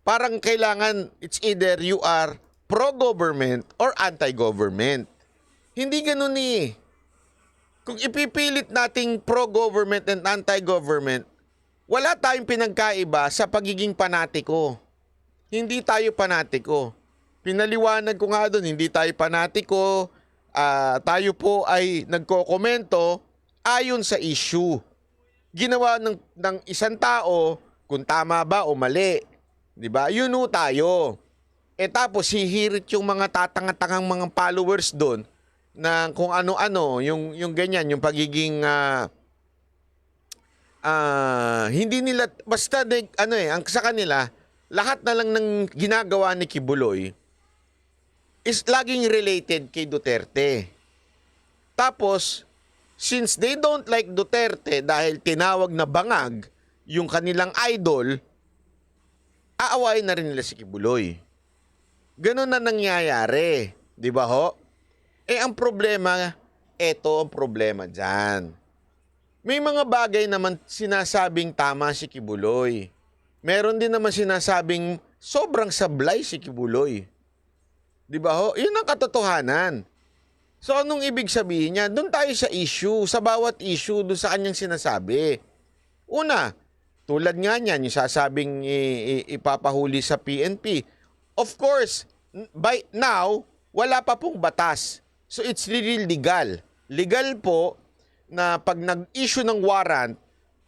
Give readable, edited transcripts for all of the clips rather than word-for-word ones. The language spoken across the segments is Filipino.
parang kailangan it's either you are pro-government or anti-government. Hindi ganun eh. Kung ipipilit nating pro-government and anti-government, wala tayong pinagkaiba sa pagiging panatiko. Hindi tayo panatiko. Pinaliwanag ko nga doon, hindi tayo panatiko. Tayo po ay nagkokomento ayon sa issue. Ginawa ng isang tao kung tama ba o mali. 'Di ba? Yun ho tayo. Tapos hihirit yung mga tatanga-tangang mga followers doon na kung ano-ano, yung ganyan, yung pagiging hindi nila basta ang sa kanila, lahat na lang ng ginagawa ni Kibuloy is laging related kay Duterte. Tapos, since they don't like Duterte dahil tinawag na bangag yung kanilang idol, aawain na rin nila si Kibuloy. Ganun na nangyayari. Di ba ho? Ang problema, eto ang problema dyan. May mga bagay naman sinasabing tama si Kibuloy. Meron din naman sinasabing sobrang sablay si Kibuloy. Di ba ho? Yun ang katotohanan. So anong ibig sabihin niya? Doon tayo sa issue, sa bawat issue, doon sa kanyang sinasabi. Una, tulad nga niyan, yung sasabing ipapahuli sa PNP. Of course, by now, wala pa pong batas. So it's really legal. Legal po na pag nag-issue ng warrant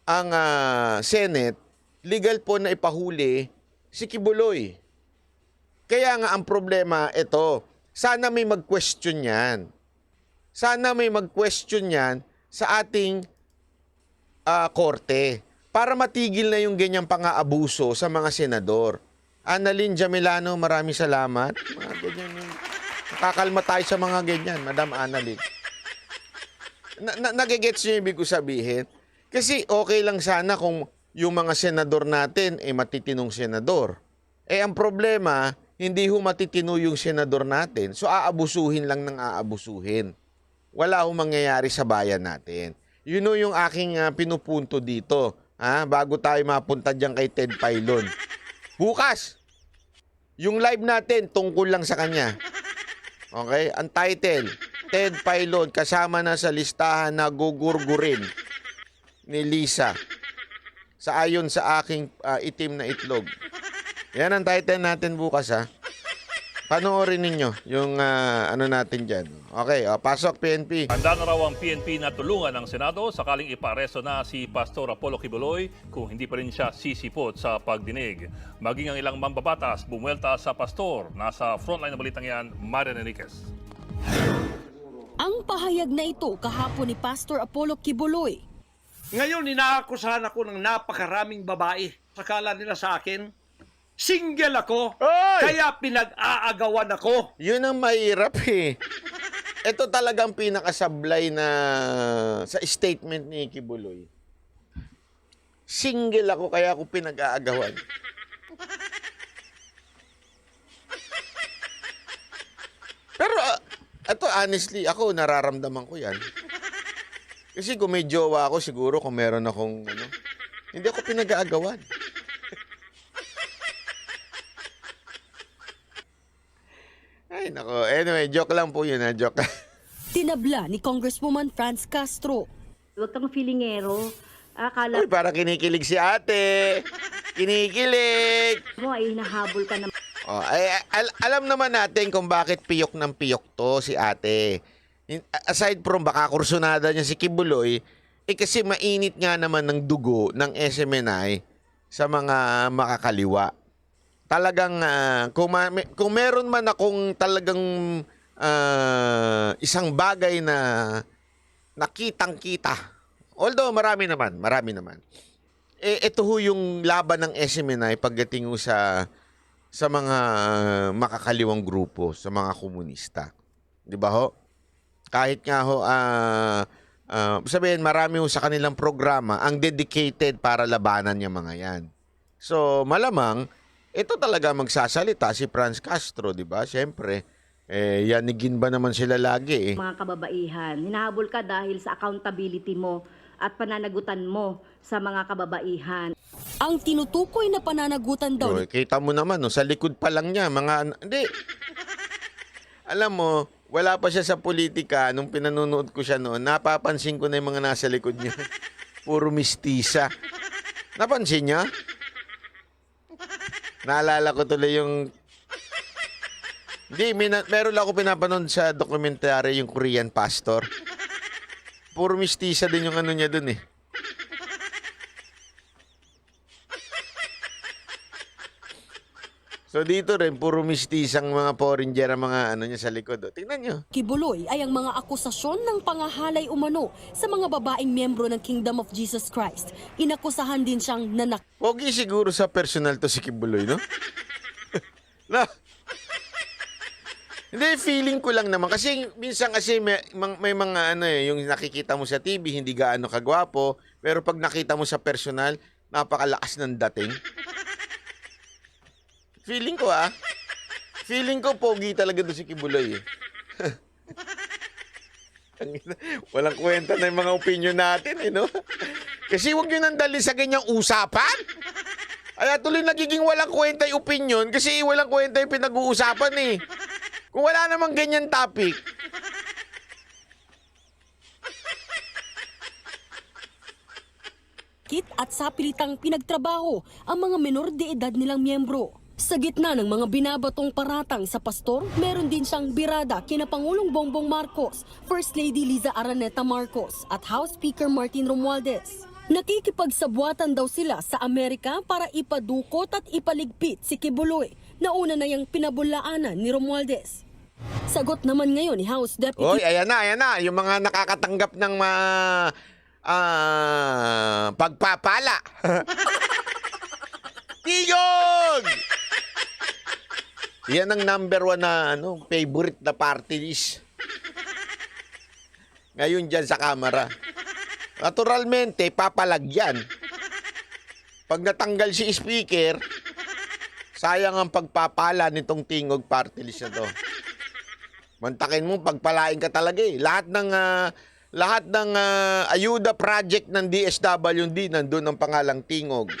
ang Senate, legal po na ipahuli si Kibuloy. Kaya nga ang problema, ito, sana may mag-question yan. Sana may mag-question yan sa ating korte para matigil na yung ganyang pang-aabuso sa mga senador. Annalyn Jamilano, maraming salamat. Mga ganyan yung nakakalma tayo sa mga ganyan, Madam Annalyn. Nagigets nyo yung ibig ko sabihin? Kasi okay lang sana kung yung mga senador natin matitinong senador. Ang problema, hindi ho matitino yung senador natin. So aabusuhin lang ng aabusuhin. Wala ho mangyayari sa bayan natin. Yun ho yung aking pinupunto dito. Bago tayo mapunta dyan kay Ted Filon. Bukas, yung live natin tungkol lang sa kanya. Okay? Ang title, Ted Filon kasama na sa listahan na gugurgurin ni Lisa. Ayon sa aking itim na itlog. Yan ang title natin bukas Panoorin ninyo yung ano natin dyan. Okay, pasok PNP. Handa na raw ang PNP na tulungan ng Senado sakaling iparesto na si Pastor Apollo Kibuloy kung hindi pa rin siya sisipot sa pagdinig. Maging ang ilang mambabatas bumuelta sa pastor. Nasa frontline ng balitang yan, Marian Enriquez. Ang pahayag na ito kahapon ni Pastor Apollo Kibuloy. Ngayon, inaakusahan ako ng napakaraming babae. Sakala nila sa akin, single ako, kaya pinag-aagawan ako. Yun ang mahirap Ito talagang pinakasablay na sa statement ni Kibuloy. Single ako, kaya ako pinag-aagawan. Pero ito honestly, ako nararamdaman ko yan. Kasi kung may jowa ako, siguro kung meron akong hindi ako pinag-aagawan. Ay, nako. Anyway, joke lang po yun, joke. Tinabla ni Congresswoman Franz Castro. Huwag kang feelingero. Akala Uy, parang kinikilig si ate. Kinikilig. mo ay hinahabol ka na. Alam naman natin kung bakit piyok ng piyok to si ate. Aside from baka kursunada niya si Kibuloy, kasi mainit nga naman ng dugo ng SMNI sa mga makakaliwa. Talagang kung meron man akong talagang isang bagay na nakitang-kita, although marami naman, ito ho yung laban ng SMNI pagdating ho sa mga makakaliwang grupo, sa mga komunista. Di ba ho? Kahit nga ho, sabihin marami ho sa kanilang programa ang dedicated para labanan yung mga yan. So malamang, ito talaga magsasalita si Franz Castro, di ba? Siyempre, yanigin ba naman sila lagi Mga kababaihan, hinahabol ka dahil sa accountability mo at pananagutan mo sa mga kababaihan. Ang tinutukoy na pananagutan daw Oh, kita mo naman, no, sa likod pa lang niya, hindi. Alam mo, wala pa siya sa politika nung pinanonood ko siya noon. Napapansin ko na yung mga nasa likod niya. Puro mistisa. Napansin niya? Naalala ko tuloy yung... Hindi, meron lang ako pinapanood sa dokumentary yung Korean pastor. Puro mistisa din yung ano niya dun eh. So dito rin, puro mistisang mga foreigner ang mga ano niya sa likod. Oh. Tingnan nyo. Kibuloy ay ang mga akusasyon ng pangahalay umano sa mga babaeng miyembro ng Kingdom of Jesus Christ. Inakusahan din siyang nanak. Pogi siguro sa personal to si Kibuloy, no? Na. Hindi, feeling ko lang naman. Kasi minsan kasi may mga ano eh, yung nakikita mo sa TV, hindi gaano kagwapo. Pero pag nakita mo sa personal, napakalakas ng dating. Feeling ko Feeling ko pogi talaga to si Kibuloy eh. Walang kwenta na yung mga opinion natin eh, no? Kasi huwag nyo nandali sa ganyang usapan. Kaya tuloy nagiging walang kwenta yung opinion kasi walang kwenta yung pinag-uusapan eh. Kung wala namang ganyan topic. Kit at sapilitang pinagtrabaho ang mga menor de edad nilang miyembro. Sa gitna ng mga binabatong paratang sa pastor, meron din siyang birada kina Pangulong Bongbong Marcos, First Lady Liza Araneta Marcos at House Speaker Martin Romualdez. Nakikipagsabuatan daw sila sa Amerika para ipadukot at ipaligpit si Kibuloy na una na yung pinabulaanan ni Romualdez. Sagot naman ngayon ni House Deputy Oy, ayan na. Yung mga nakakatanggap ng pagpapala. Tigog! Yan ang number 1 na favorite na party list. Ngayon dyan sa kamera. Naturalmente, papalagyan. Pag natanggal si speaker, sayang ang pagpapala nitong tingog party list na to. Mantakin mo, pagpalain ka talaga eh. Lahat ng ayuda project ng DSWD, nandun ang pangalang tingog.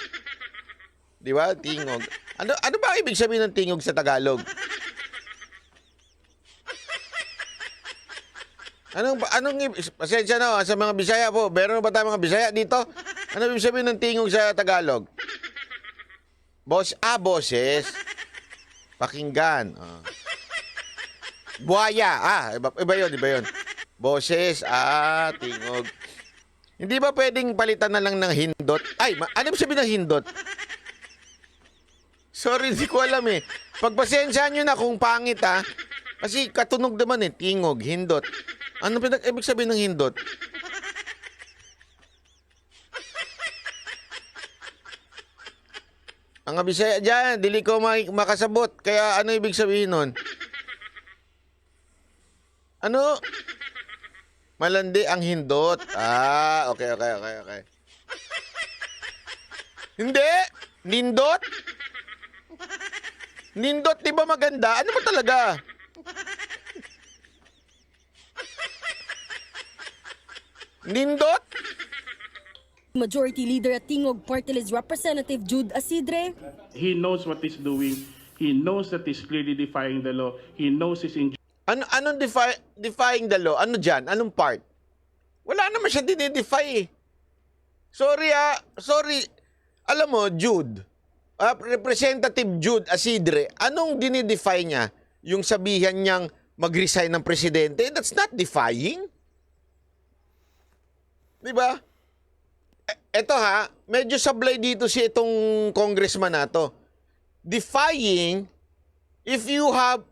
Di ba? Tingog. Ano ba ibig sabihin ng tingog sa Tagalog? Pasensya na sa mga Bisaya po. Meron ba tayong mga Bisaya dito? Ano ibig sabihin ng tingog sa Tagalog? Boses. Pakinggan. Buhaya. Iba yun. Boses. Tingog. Hindi ba pwedeng palitan na lang ng hindot? Ano ibig sabihin ng hindot? Sorry, hindi ko alam eh. Pagpasensyahan nyo na kung pangit Kasi katunog naman eh. Tingog, hindot. Ano ibig sabihin ng hindot? Ang Bisaya dyan, dili ko makasabot. Kaya ano ibig sabihin nun? Ano? Malandi ang hindot. Okay. Hindi. Nindot? Nindot, di ba maganda? Ano ba talaga? Nindot? Majority Leader at Tingog Party List Representative Jude Asidre. He knows what he's doing. He knows that he's clearly defying the law. He knows he's injuring. Anong defying the law? Ano dyan? Anong part? Wala naman siya dinidefy eh. Sorry. Alam mo, Jude, Representative Jude Asidre, anong dinidefy niya? Yung sabihan niyang mag-resign ng presidente? That's not defying. Di ba? Eto medyo sablay dito si itong congressman na to. Defying if you have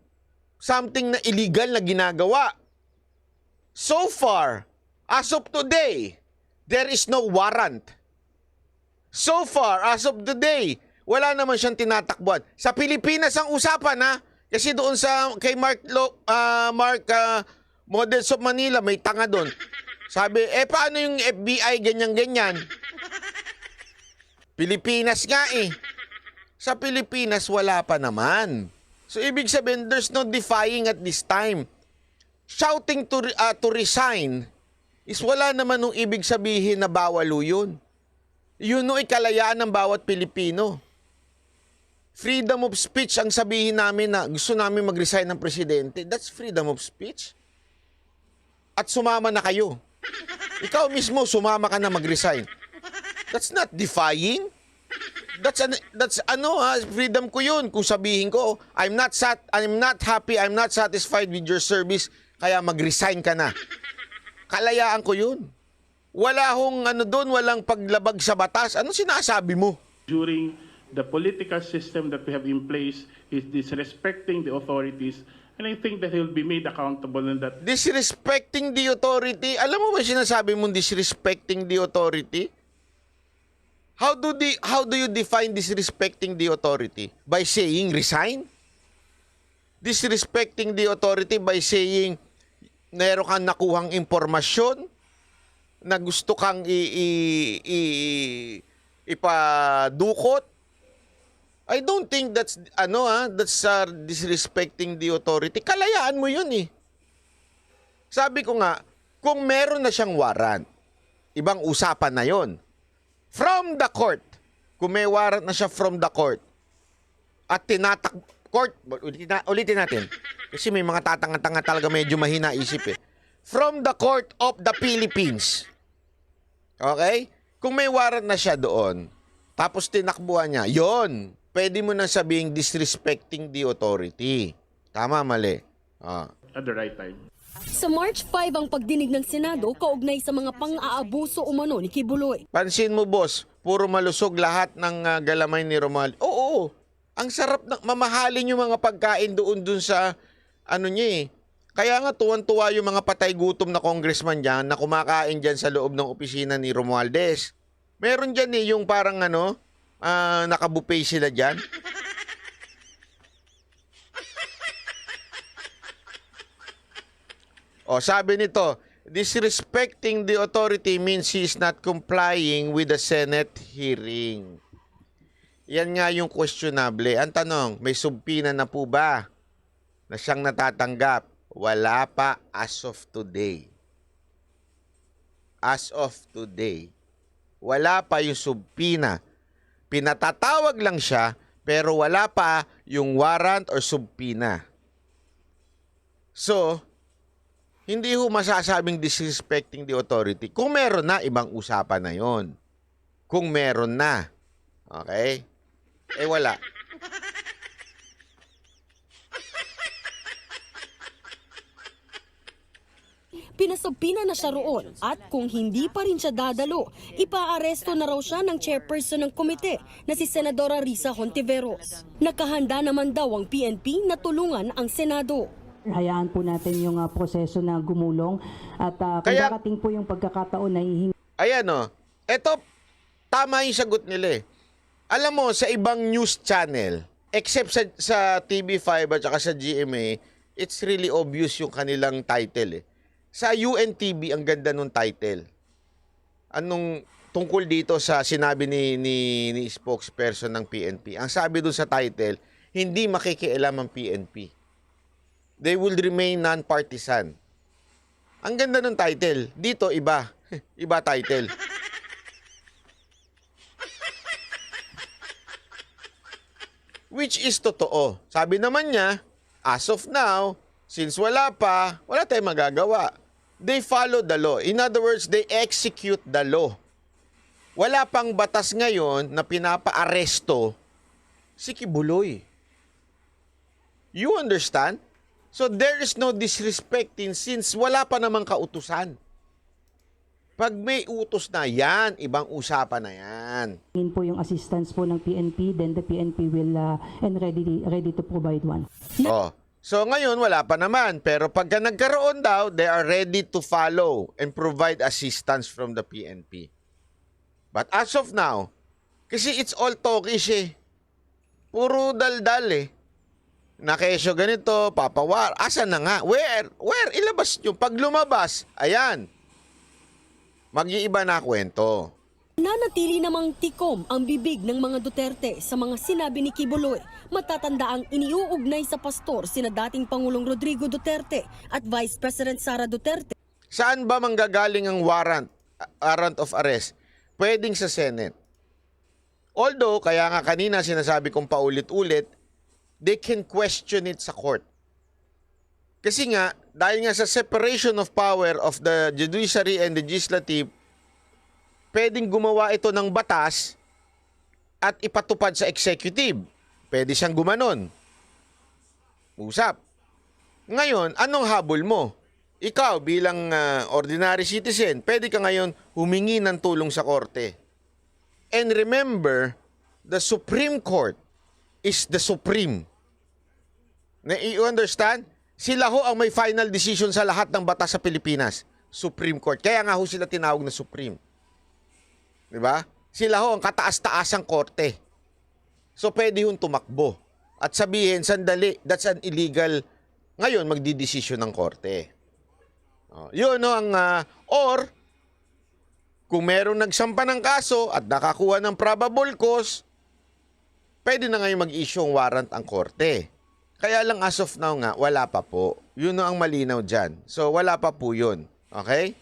something na illegal na ginagawa. So far, as of today, there is no warrant. So far, as of today, wala naman siyang tinatakbuhan. Sa Pilipinas ang usapan kasi doon kay Mark Models of Manila, may tanga doon. Sabi, paano yung FBI ganyan-ganyan? Pilipinas nga eh. Sa Pilipinas, wala pa naman. So, ibig sabihin, there's no defying at this time. Shouting to resign is wala naman nung ibig sabihin na bawal yun. Yun ay kalayaan ng bawat Pilipino. Freedom of speech ang sabihin namin na gusto namin mag-resign ng presidente. That's freedom of speech. At sumama na kayo. Ikaw mismo sumama ka na mag-resign. That's not defying. That's freedom ko yun. Kung sabihin ko, I'm not happy, I'm not satisfied with your service, kaya mag-resign ka na. Kalayaan ko yun. Wala hong doon, walang paglabag sa batas. Ano sinasabi mo? During the political system that we have in place is disrespecting the authorities, and I think that he will be made accountable in that. Disrespecting the authority? Alam mo ba sinasabi mong disrespecting the authority? How do you define disrespecting the authority? By saying resign? Disrespecting the authority by saying meron kang nakuhang impormasyon na gusto kang ipadukot? I don't think that's disrespecting the authority. Kalayaan mo yun eh. Sabi ko nga, kung meron na siyang warrant, ibang usapan na yon. From the court, kung may warrant na siya from the court, at ulitin natin, kasi may mga tatanga-tanga talaga medyo mahina isip eh. From the court of the Philippines. Okay? Kung may warrant na siya doon, tapos tinakbuhan niya, yon, pwede mo nang sabihing disrespecting the authority. Tama, mali. At the right time. Sa March 5 ang pagdinig ng Senado kaugnay sa mga pang-aabuso umano ni Kibuloy. Pansin mo, boss, puro malusog lahat ng galamay ni Romualdez. Oo, ang sarap na mamahalin yung mga pagkain doon sa niya eh. Kaya nga tuwan-tuwa yung mga patay gutom na congressman dyan na kumakain dyan sa loob ng opisina ni Romualdez. Meron dyan eh yung parang nakabuffet sila dyan. O, sabi nito, disrespecting the authority means he is not complying with the Senate hearing. Yan nga yung questionable. Ang tanong, may subpina na po ba na siyang natatanggap? Wala pa as of today. As of today. Wala pa yung subpina. Pinatatawag lang siya, pero wala pa yung warrant or subpina. So, hindi ho masasabing disrespecting the authority. Kung meron na, ibang usapan na yon. Kung meron na. Okay? Eh wala. Pinasubpina na siya roon at kung hindi pa rin siya dadalo, ipaaresto na raw siya ng chairperson ng komite na si Senadora Risa Hontiveros. Nakahanda naman daw ang PNP na tulungan ang Senado. Hayaan po natin yung proseso na gumulong at kung darating po yung pagkakataon na hihingi. Ayan o. Eto, tama yung sagot nila eh. Alam mo, sa ibang news channel, except sa TV5 at saka sa GMA, it's really obvious yung kanilang title eh. Sa UNTV, ang ganda nung title. Anong tungkol dito sa sinabi ni spokesperson ng PNP? Ang sabi dun sa title, hindi makikialam ang PNP. They will remain non-partisan. Ang ganda ng title. Dito, iba. Iba title. Which is totoo. Sabi naman niya, as of now, since wala tayong magagawa. They follow the law. In other words, they execute the law. Wala pang batas ngayon na pinapa-aresto si Kibuloy. You understand? So there is no disrespecting since wala pa namang kautusan. Pag may utos na yan, ibang usapan na yan. Hingin po yung assistance po ng PNP, then the PNP will and ready to provide one. Oh. So ngayon wala pa naman, pero pagka nagkaroon daw, they are ready to follow and provide assistance from the PNP. But as of now, kasi it's all talkish eh. Puro daldal eh. Na kesyo ganito, papawar. Asa na nga? Where? Ilabas nyo. Pag lumabas, ayan. Mag-iiba na kwento. Nanatili namang tikom ang bibig ng mga Duterte sa mga sinabi ni Kibuloy. Matatandaang iniuugnay sa pastor sina dating Pangulong Rodrigo Duterte at Vice President Sara Duterte. Saan ba manggagaling ang warrant of arrest? Pwedeng sa Senate. Although, kaya nga kanina sinasabi kong paulit-ulit, they can question it sa court. Kasi nga, dahil nga sa separation of power of the judiciary and the legislative, pwedeng gumawa ito ng batas at ipatupad sa executive. Pwede siyang gumanon. Usap. Ngayon, anong habol mo? Ikaw bilang ordinary citizen, pwede ka ngayon humingi ng tulong sa korte. And remember, the Supreme Court is the supreme. You understand? Sila ho ang may final decision sa lahat ng batas sa Pilipinas. Supreme Court. Kaya nga ho sila tinawag na Supreme. Diba? Sila ho ang kataas-taasang korte. So pwede yung tumakbo. At sabihin, sandali, that's an illegal. Ngayon, magdidesisyon ng korte. Yun ho ang, or, kung merong nagsampa ng kaso at nakakuha ng probable cause, pwede na ngayon mag-issue ng warrant ang korte. Kaya lang as of now nga, wala pa po. Yun ang malinaw dyan. So, wala pa po yun. Okay?